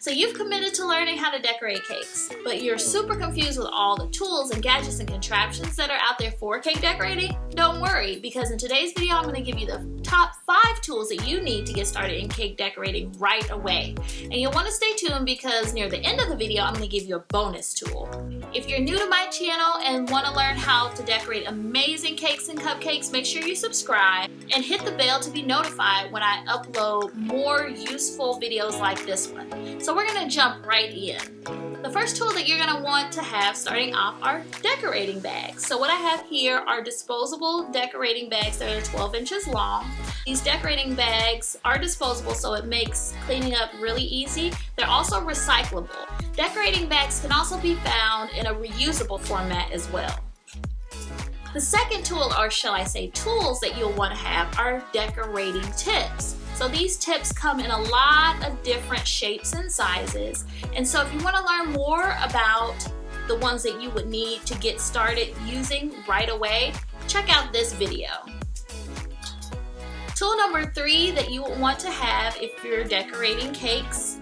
So you've committed to learning how to decorate cakes, but you're super confused with all the tools and gadgets and contraptions that are out there for cake decorating? Don't worry, because in today's video, I'm going to give you the top 5 tools that you need to get started in cake decorating right away. And you'll want to stay tuned because near the end of the video, I'm going to give you a bonus tool. If you're new to my channel and want to learn how to decorate amazing cakes and cupcakes, make sure you subscribe and hit the bell to be notified when I upload more useful videos like this one. So we're going to jump right in. The first tool that you're going to want to have starting off are decorating bags. So what I have here are disposable decorating bags that are 12 inches long. These decorating bags are disposable, so it makes cleaning up really easy. They're also recyclable. Decorating bags can also be found in a reusable format as well. The second tool, or shall I say tools, that you'll want to have are decorating tips. So these tips come in a lot of different shapes and sizes. And so if you want to learn more about the ones that you would need to get started using right away, check out this video. Tool number 3 that you will want to have if you're decorating cakes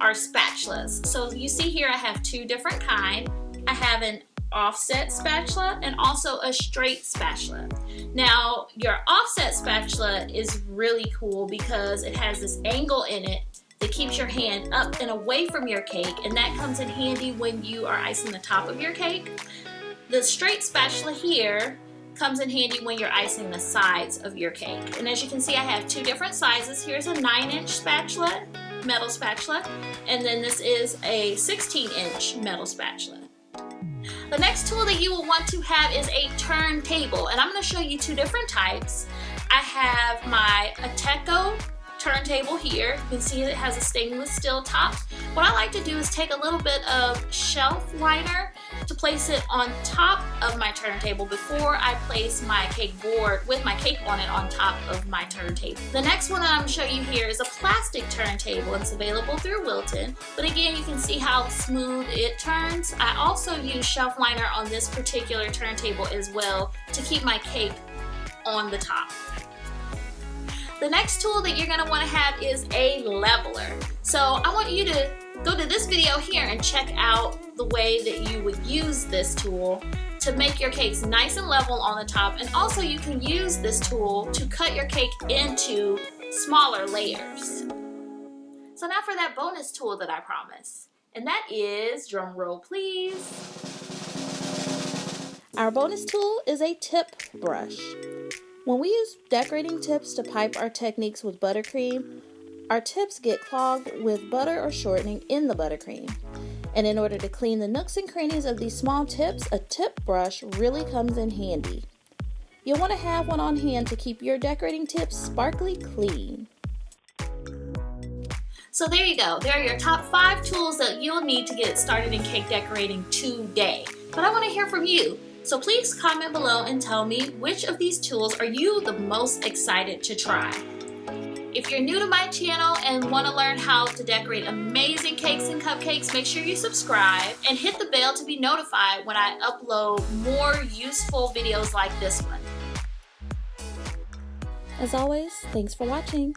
are spatulas. So you see here I have 2 different kinds. I have an offset spatula and also a straight spatula. Now your offset spatula is really cool because it has this angle in it that keeps your hand up and away from your cake, and that comes in handy when you are icing the top of your cake. The straight spatula here comes in handy when you're icing the sides of your cake. And as you can see, I have 2 different sizes. Here's a 9-inch spatula, metal spatula, and then this is a 16-inch metal spatula. The next tool that you will want to have is a turntable, and I'm going to show you 2 different types. I have my Ateco turntable here. You can see it has a stainless steel top. What I like to do is take a little bit of shelf liner to place it on top of my turntable before I place my cake board with my cake on it on top of my turntable. The next one that I'm going to show you here is a plastic turntable. It's available through Wilton, but again, you can see how smooth it turns. I also use shelf liner on this particular turntable as well to keep my cake on the top. The next tool that you're going to want to have is a leveler. So I want you to go to this video here and check out the way that you would use this tool to make your cakes nice and level on the top, and also you can use this tool to cut your cake into smaller layers. So now for that bonus tool that I promised, and that is, drum roll please. Our bonus tool is a tip brush. When we use decorating tips to pipe our techniques with buttercream, our tips get clogged with butter or shortening in the buttercream. And in order to clean the nooks and crannies of these small tips, a tip brush really comes in handy. You'll want to have one on hand to keep your decorating tips sparkly clean. So there you go. There are your top 5 tools that you'll need to get started in cake decorating today. But I want to hear from you. So please comment below and tell me which of these tools are you the most excited to try. If you're new to my channel and want to learn how to decorate amazing cakes and cupcakes, make sure you subscribe and hit the bell to be notified when I upload more useful videos like this one. As always, thanks for watching.